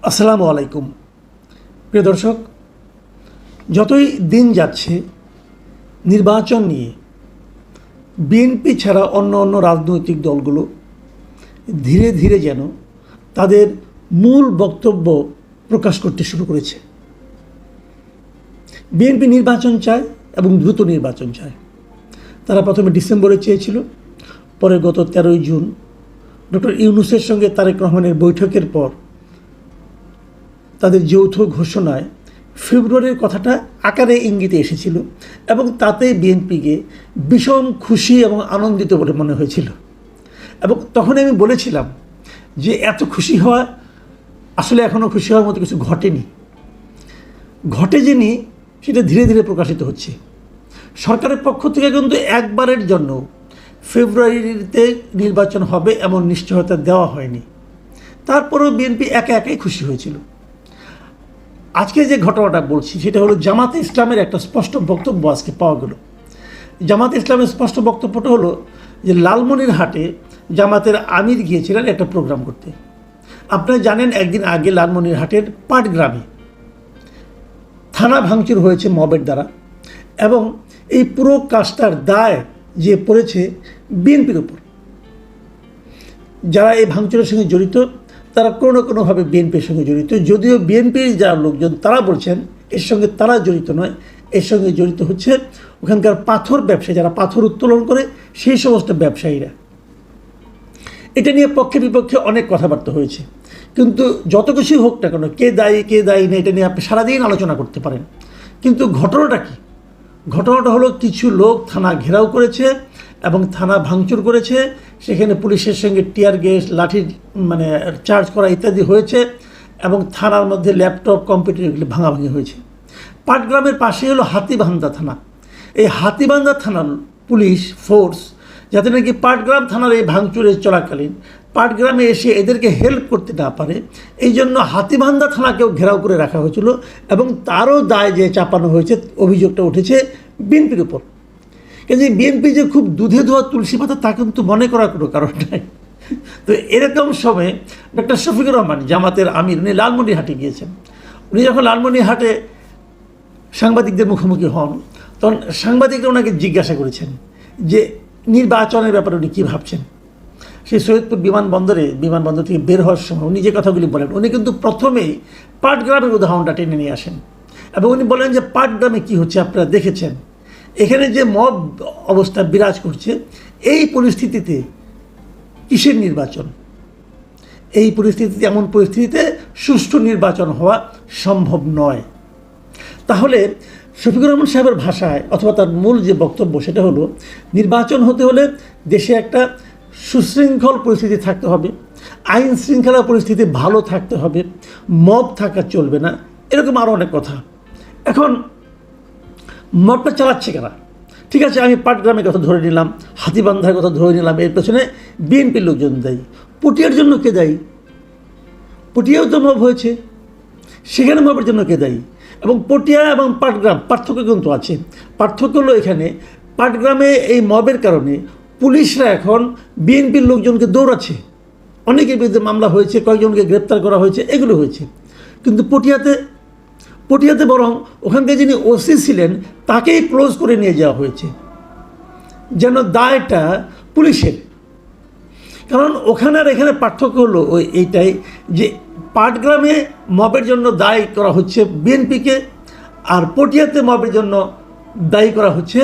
আসসালামু আলাইকুম প্রিয় দর্শক, যতই দিন যাচ্ছে নির্বাচন নিয়ে বিএনপি ছাড়া অন্য রাজনৈতিক দলগুলো ধীরে ধীরে যেন তাদের মূল বক্তব্য প্রকাশ করতে শুরু করেছে। বিএনপি নির্বাচন চায় এবং দ্রুত নির্বাচন চায়। তারা প্রথমে ডিসেম্বরে চেয়েছিল, পরে গত 13ই জুন ডক্টর ইউনূসের সঙ্গে তারেক রহমানের বৈঠকের পর তাদের যৌথ ঘোষণায় ফেব্রুয়ারির কথাটা আকারে ইঙ্গিতে এসেছিল এবং তাতে বিএনপিকে ভীষণ খুশি এবং আনন্দিত বলে মনে হয়েছিল। এবং তখন আমি বলেছিলাম যে এত খুশি হওয়া আসলে এখনও খুশি হওয়ার মতো কিছু ঘটেনি, ঘটে যিনি সেটা ধীরে ধীরে প্রকাশিত হচ্ছে। সরকারের পক্ষ থেকে কিন্তু একবারের জন্য ফেব্রুয়ারিতে নির্বাচন হবে এমন নিশ্চয়তা দেওয়া হয়নি। তারপরেও বিএনপি একা একাই খুশি হয়েছিল। আজকে যে ঘটনাটা বলছি সেটা হলো জামাতে ইসলামের একটা স্পষ্ট বক্তব্য আজকে পাওয়া গেল। জামাতে ইসলামের স্পষ্ট বক্তব্যটা হলো যে লালমনিরহাটে জামাতের আমির গিয়েছিলেন একটা প্রোগ্রাম করতে। আপনারা জানেন একদিন আগে লালমনিরহাটের পাটগ্রামে থানা ভাঙচুর হয়েছে মবের দ্বারা এবং এই পুরো কাজটার দায় যে পড়েছে বিএনপির উপর। যারা এই ভাঙচুরের সঙ্গে জড়িত তারা কোনো না কোনোভাবে বিএনপির সঙ্গে জড়িত, যদিও বিএনপির যারা লোকজন তারা বলছেন এর সঙ্গে তারা জড়িত নয়, এর সঙ্গে জড়িত হচ্ছে ওখানকার পাথর ব্যবসায়ী, যারা পাথর উত্তোলন করে সেই সমস্ত ব্যবসায়ীরা। এটা নিয়ে পক্ষে বিপক্ষে অনেক কথাবার্তা হয়েছে, কিন্তু যত কিছু হোক না কেন, কে দায়ী না, এটা নিয়ে আপনি সারাদিন আলোচনা করতে পারেন। কিন্তু ঘটনাটা কি? ঘটনাটা হলো কিছু লোক থানা ঘেরাও করেছে এবং থানা ভাঙচুর করেছে, সেখানে পুলিশের সঙ্গে টিয়ার গ্যাস, লাঠি চার্জ করা ইত্যাদি হয়েছে এবং থানার মধ্যে ল্যাপটপ, কম্পিউটার এগুলো ভাঙাভাঙি হয়েছে। পাটগ্রামের পাশে হলো হাতিবান্ধা থানা। এই হাতিবান্ধা থানার পুলিশ ফোর্স যাতে নাকি পাটগ্রাম থানার এই ভাঙচুরের চলাকালীন পাটগ্রামে এসে এদেরকে হেল্প করতে না পারে, এই জন্য হাতিবান্ধা থানাকেও ঘেরাও করে রাখা হয়েছিল এবং তারও দায় যে চাপানো হয়েছে, অভিযোগটা উঠেছে বিএনপির উপর। কিন্তু বিএনপি যে খুব দুধে ধোয়া তুলসী পাতা তা কিন্তু মনে করার কোনো কারণ নাই। তো এরকম সময়ে ডক্টর শফিকুর রহমান জামাতের আমির, উনি লালমনিরহাটে গিয়েছেন। উনি যখন লালমনিরহাটে সাংবাদিকদের মুখোমুখি হন তখন সাংবাদিকরা ওনাকে জিজ্ঞাসা করেছেন যে নির্বাচনের ব্যাপারে উনি কী ভাবছেন। সেই সৈয়দপুর বিমানবন্দর থেকে বের হওয়ার সময় উনি যে কথাগুলি বলেন, উনি কিন্তু প্রথমেই পাটগ্রামের উদাহরণটা টেনে নিয়ে আসেন এবং উনি বলেন যে পাটগ্রামে কী হচ্ছে আপনারা দেখেছেন, এখানে যে মব অবস্থা বিরাজ করছে, এই পরিস্থিতিতে কিসের নির্বাচন? এই পরিস্থিতিতে, এমন পরিস্থিতিতে সুষ্ঠু নির্বাচন হওয়া সম্ভব নয়। তাহলে শফিকুর রহমান সাহেবের ভাষায় অথবা তার মূল যে বক্তব্য সেটা হলো নির্বাচন হতে হলে দেশে একটা সুশৃঙ্খল পরিস্থিতি থাকতে হবে, আইন শৃঙ্খলা পরিস্থিতি ভালো থাকতে হবে, মব থাকা চলবে না, এরকম আরও অনেক কথা। এখন মবটা চালাচ্ছে কেনা? ঠিক আছে, আমি পাটগ্রামের কথা ধরে নিলাম, হাতিবান্ধার কথা ধরে নিলাম, এর পেছনে বিএনপির লোকজন দায়ী। পটিয়ার জন্য কে দায়ী? পটিয়াও তো মব হয়েছে, সেখানে মবের জন্য কে দায়ী? এবং পটিয়া এবং পাটগ্রাম পার্থক্য কিন্তু আছে। পার্থক্য হলো এখানে পাটগ্রামে এই মবের কারণে পুলিশরা এখন বিএনপির লোকজনকে দৌড়াচ্ছে, অনেকের বিরুদ্ধে মামলা হয়েছে, কয়েকজনকে গ্রেপ্তার করা হয়েছে, এগুলো হয়েছে। কিন্তু পটিয়াতে বরং ওখানকার যিনি ওসি ছিলেন তাকেই ক্লোজ করে নিয়ে যাওয়া হয়েছে, যেন দায়টা পুলিশের। কারণ ওখানে আর এখানে পার্থক্য হলো এইটাই যে পাটগ্রামে মবের জন্য দায়ী করা হচ্ছে বিএনপিকে, আর পটিয়াতে মবের জন্য দায়ী করা হচ্ছে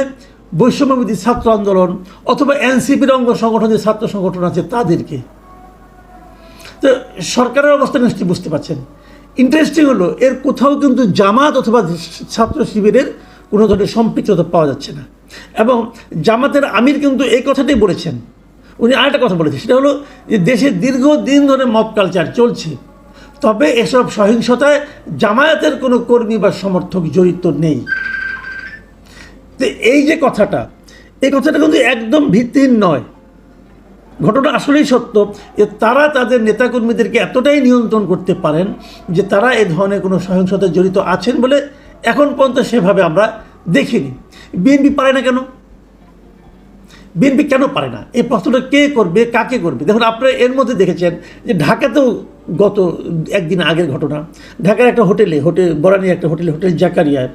বৈষম্যবিরোধী ছাত্র আন্দোলন অথবা এনসিপির অঙ্গ সংগঠন, যে ছাত্র সংগঠন আছে তাদেরকে। তো সরকারের অবস্থা নিশ্চয়ই বুঝতে পারছেন। ইন্টারেস্টিং হলো এর কোথাও কিন্তু জামাত অথবা ছাত্র শিবিরের কোনো ধরনের সম্পৃক্ততা পাওয়া যাচ্ছে না। এবং জামাতের আমির কিন্তু এই কথাটাই বলেছেন। উনি আরেকটা কথা বলেছেন, সেটা হলো যে দেশে দীর্ঘদিন ধরে মব কালচার চলছে, তবে এসব সহিংসতায় জামায়াতের কোনো কর্মী বা সমর্থক জড়িত নেই। তো এই যে কথাটা, এই কথাটা কিন্তু একদম ভিত্তিহীন নয়। ঘটনা আসলেই সত্য যে তারা তাদের নেতাকর্মীদেরকে এতটাই নিয়ন্ত্রণ করতে পারেন যে তারা এই ধরনের কোনো সহিংসতায় জড়িত আছেন বলে এখন পর্যন্ত সেভাবে আমরা দেখিনি। বিএনপি পারে না কেন? বিএনপি কেন পারে না? এই প্রশ্নটা কে করবে, কাকে করবে? দেখুন, আপনারা এর মধ্যে দেখেছেন যে ঢাকাতেও গত একদিন আগের ঘটনা, ঢাকার একটা বরানির একটা হোটেল জাকারিয়ায়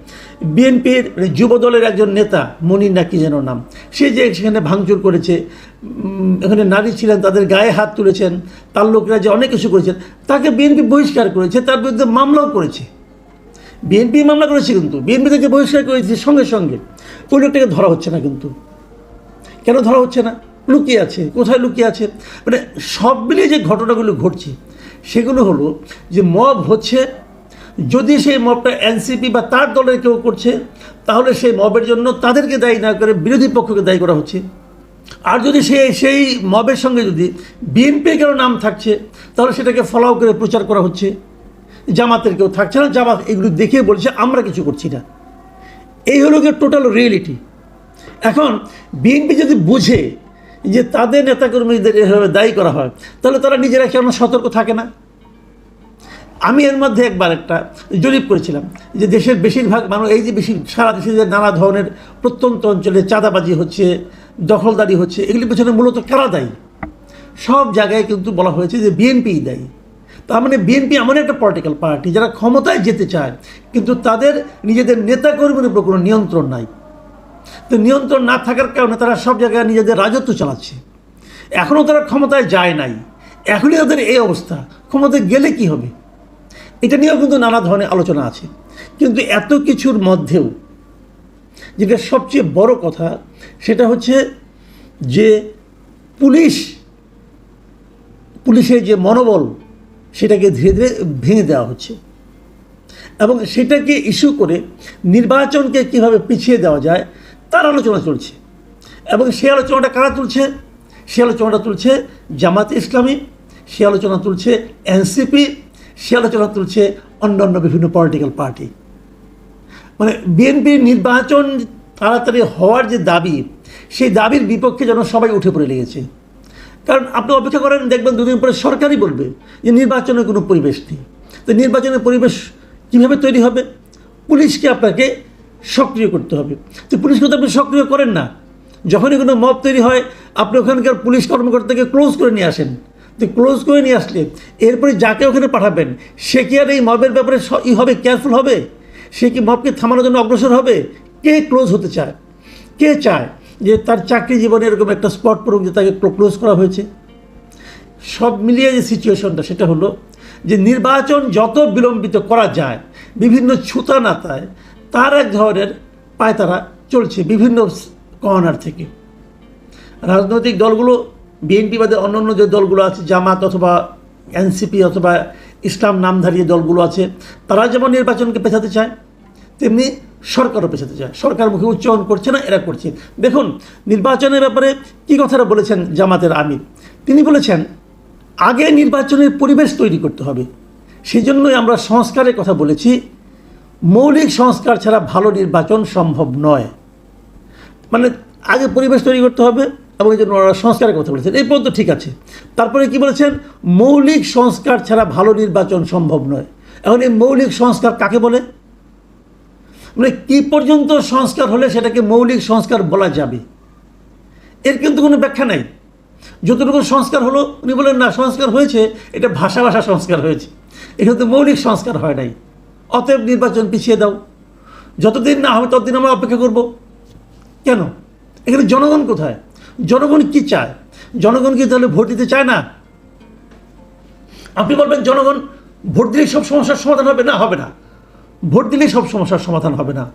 বিএনপির যুব দলের একজন নেতা, মনির না কি যেন নাম, সে যে সেখানে ভাঙচুর করেছে, এখানে নারী ছিলেন, তাদের গায়ে হাত তুলেছেন, তার লোকরা যে অনেক কিছু করেছেন, তাকে বিএনপি বহিষ্কার করেছে, তার বিরুদ্ধে মামলাও করেছে। বিএনপি মামলা করেছে, কিন্তু বিএনপি থেকে বহিষ্কার করেছে সঙ্গে সঙ্গে। ওই লোকটাকে ধরা হচ্ছে না। কিন্তু কেন ধরা হচ্ছে না? লুকিয়ে আছে। কোথায় লুকিয়ে আছে? মানে সব মিলিয়ে যে ঘটনাগুলো ঘটছে সেগুলো হলো যে মব হচ্ছে, যদি সেই মবটা এনসিপি বা তার দলের কেউ করছে তাহলে সেই মবের জন্য তাদেরকে দায়ী না করে বিরোধী পক্ষকে দায়ী করা হচ্ছে। আর যদি সেই মবের সঙ্গে যদি বিএনপির কেউ নাম থাকছে তাহলে সেটাকে ফলাও করে প্রচার করা হচ্ছে। জামাতের কেউ থাকছে না, জামাত এগুলো দেখে বলছে আমরা কিছু করছি না। এই হলো গিয়ে টোটাল রিয়েলিটি। এখন বিএনপি যদি বুঝে যে তাদের নেতাকর্মীদের এভাবে দায়ী করা হয় তাহলে তারা নিজেরা কেন সতর্ক থাকে না? আমি এর মধ্যে একবার একটা জরিপ করেছিলাম যে দেশের বেশিরভাগ মানুষ, এই যে সারা দেশে যে নানা ধরনের প্রত্যন্ত অঞ্চলে চাঁদাবাজি হচ্ছে, দখলদারি হচ্ছে, এগুলির পেছনে মূলত কারা দায়ী? সব জায়গায় কিন্তু বলা হয়েছে যে বিএনপিই দায়ী। তার মানে বিএনপি এমন একটা পলিটিক্যাল পার্টি যারা ক্ষমতায় যেতে চায় কিন্তু তাদের নিজেদের নেতাকর্মীর উপর কোনো নিয়ন্ত্রণ নাই। তো নিয়ন্ত্রণ না থাকার কারণে তারা সব জায়গায় নিজেদের রাজত্ব চালাচ্ছে। এখনও তারা ক্ষমতায় যায় নাই, এখনই তাদের এই অবস্থা। ক্ষমতায় গেলে কি হবে? এটা নিয়েও কিন্তু নানা ধরনের আলোচনা আছে। কিন্তু এত কিছুর মধ্যেও যেটা সবচেয়ে বড় কথা সেটা হচ্ছে যে পুলিশের যে মনোবল সেটাকে ধীরে ধীরে ভেঙে দেওয়া হচ্ছে, এবং সেটাকে ইস্যু করে নির্বাচনকে কীভাবে পিছিয়ে দেওয়া যায় তার আলোচনা চলছে। এবং সেই আলোচনাটা কারা তুলছে? সে আলোচনাটা তুলছে জামাত ইসলামী, সে আলোচনা তুলছে এনসিপি, সে আলোচনা তুলছে অন্যান্য বিভিন্ন পলিটিক্যাল পার্টি। মানে বিএনপির নির্বাচন তাড়াতাড়ি হওয়ার যে দাবি, সেই দাবির বিপক্ষে যেন সবাই উঠে পড়ে লেগেছে। কারণ আপনি অপেক্ষা করেন, দেখবেন দুদিন পরে সরকারই বলবে যে নির্বাচনের কোনো পরিবেশ নেই। তো নির্বাচনের পরিবেশ কীভাবে তৈরি হবে? পুলিশকে আপনাকে সক্রিয় করতে হবে। তো পুলিশকে তো আপনি সক্রিয় করেন না। যখনই কোনো মব তৈরি হয় আপনি ওখানকার পুলিশ কর্মকর্তাকে ক্লোজ করে নিয়ে আসেন। তো ক্লোজ করে নিয়ে আসলে এরপরে যাকে ওখানে পাঠাবেন সে কি আর এই মবের ব্যাপারে হবে, কেয়ারফুল হবে? সে কি মবকে থামানোর জন্য অগ্রসর হবে? কে ক্লোজ হতে চায়? কে চায় যে তার চাকরি জীবনে এরকম একটা স্পট পড়ুক যে তাকে ক্লোজ করা হয়েছে? সব মিলিয়ে যে সিচুয়েশনটা সেটা হলো যে নির্বাচন যত বিলম্বিত করা যায় বিভিন্ন ছুতা নাতায় তার এক ধরনের পায়তারা চলছে বিভিন্ন কর্নার থেকে। রাজনৈতিক দলগুলো, বিএনপি বাদে অন্যান্য যে দলগুলো আছে, জামাত অথবা এনসিপি অথবা ইসলাম নামধারী দলগুলো আছে, তারা যেমন নির্বাচনকে পেছাতে চায় তেমনি সরকারও পেছাতে চায়। সরকার মুখে উচ্চারণ করছে না, এরা করছে। দেখুন নির্বাচনের ব্যাপারে কী কথাটা বলেছেন জামাতের আমির। তিনি বলেছেন আগে নির্বাচনের পরিবেশ তৈরি করতে হবে, সেই জন্যই আমরা সংস্কারের কথা বলেছি। মৌলিক সংস্কার ছাড়া ভালো নির্বাচন সম্ভব নয়। মানে আগে পরিবেশ তৈরি করতে হবে, এবং এই জন্য ওরা সংস্কারের কথা বলেছেন। এই পর্যন্ত ঠিক আছে। তারপরে কি বলেছেন? মৌলিক সংস্কার ছাড়া ভালো নির্বাচন সম্ভব নয়। এখন এই মৌলিক সংস্কার কাকে বলে? মানে কি পর্যন্ত সংস্কার হলে সেটাকে মৌলিক সংস্কার বলা যাবে? এর কিন্তু কোনো ব্যাখ্যা নাই। যতটুকু সংস্কার হলো উনি বলেন না, সংস্কার হয়েছে এটা ভাষা সংস্কার হয়েছে, এটা তো মৌলিক সংস্কার হয় নাই। অতএব নির্বাচন পিছিয়ে দাও, যতদিন না হবে ততদিন আমরা অপেক্ষা করব। কেন? এখানে জনগণ কোথায়? জনগণ কি চায়? জনগণ কি তাহলে ভোট দিতে চায় না? আপনি বলবেন জনগণ ভোট দিলেই সব সমস্যার সমাধান হবে? না, হবে না। ভোট দিলেই সব সমস্যার সমাধান হবে না।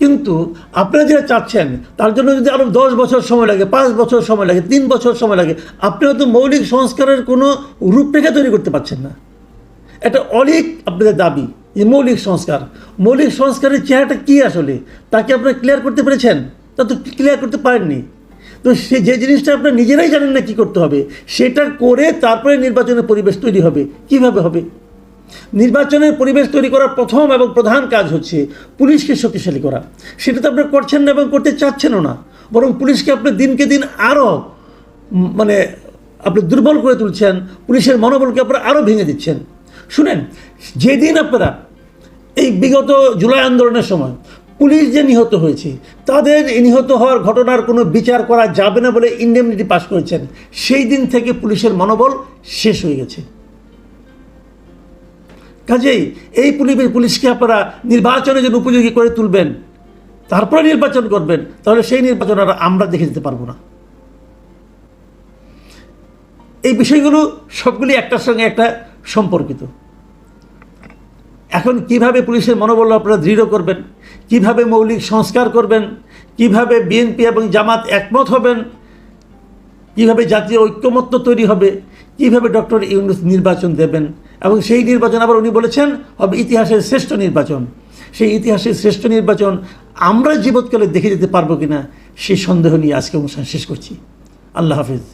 কিন্তু আপনারা যেটা চাচ্ছেন তার জন্য যদি আরও 10 বছর সময় লাগে, 5 বছর সময় লাগে, 3 বছর সময় লাগে, আপনি হয়তো মৌলিক সংস্কারের কোনো রূপরেখা তৈরি করতে পারছেন না। এটা অনেক আপনাদের দাবি যে মৌলিক সংস্কারের চেহারাটা কী আসলে তাকে আপনারা ক্লিয়ার করতে পেরেছেন? তা তো ক্লিয়ার করতে পারেননি। তো সে যে জিনিসটা আপনারা নিজেরাই জানেন না কী করতে হবে, সেটা করে তারপরে নির্বাচনের পরিবেশ তৈরি হবে। কিভাবে হবে? নির্বাচনের পরিবেশ তৈরি করার প্রথম এবং প্রধান কাজ হচ্ছে পুলিশকে শক্তিশালী করা। সেটা তো আপনারা করছেন না এবং করতে চাচ্ছেনও না, বরং পুলিশকে আপনি দিনকে দিন আরও আপনি দুর্বল করে তুলছেন, পুলিশের মনোবলকে আপনারা আরও ভেঙে দিচ্ছেন। শুনেন, যেদিন আপনারা এই বিগত জুলাই আন্দোলনের সময় পুলিশ যে নিহত হয়েছে তাদের নিহত হওয়ার ঘটনার কোনো বিচার করা যাবে না বলে ইনডেমনিটি পাস করেছেন, সেই দিন থেকে পুলিশের মনোবল শেষ হয়ে গেছে। কাজেই এই পুলিশকে আপনারা নির্বাচনের জন্য উপযোগী করে তুলবেন, তারপরে নির্বাচন করবেন, তাহলে সেই নির্বাচন আর আমরা দেখে যেতে পারবো না। এই বিষয়গুলো সবগুলি একটার সঙ্গে একটা সম্পর্কিত। এখন কিভাবে পুলিশের মনোবল আপনারা দৃঢ় করবেন, কিভাবে মৌলিক সংস্কার করবেন, কিভাবে বিএনপি এবং জামাত একমত হবেন, কিভাবে জাতীয় ঐক্যমত্য তৈরি হবে, কিভাবে ডক্টর ইউনূস নির্বাচন দেবেন, এবং সেই নির্বাচন আবার উনি বলেছেন হবে ইতিহাসের শ্রেষ্ঠ নির্বাচন। সেই ইতিহাসের শ্রেষ্ঠ নির্বাচন আমরা জীবৎকালে দেখে যেতে পারবো কিনা সেই সন্দেহ নিয়ে আজকে অনুষ্ঠান শেষ করছি। আল্লাহ হাফিজ।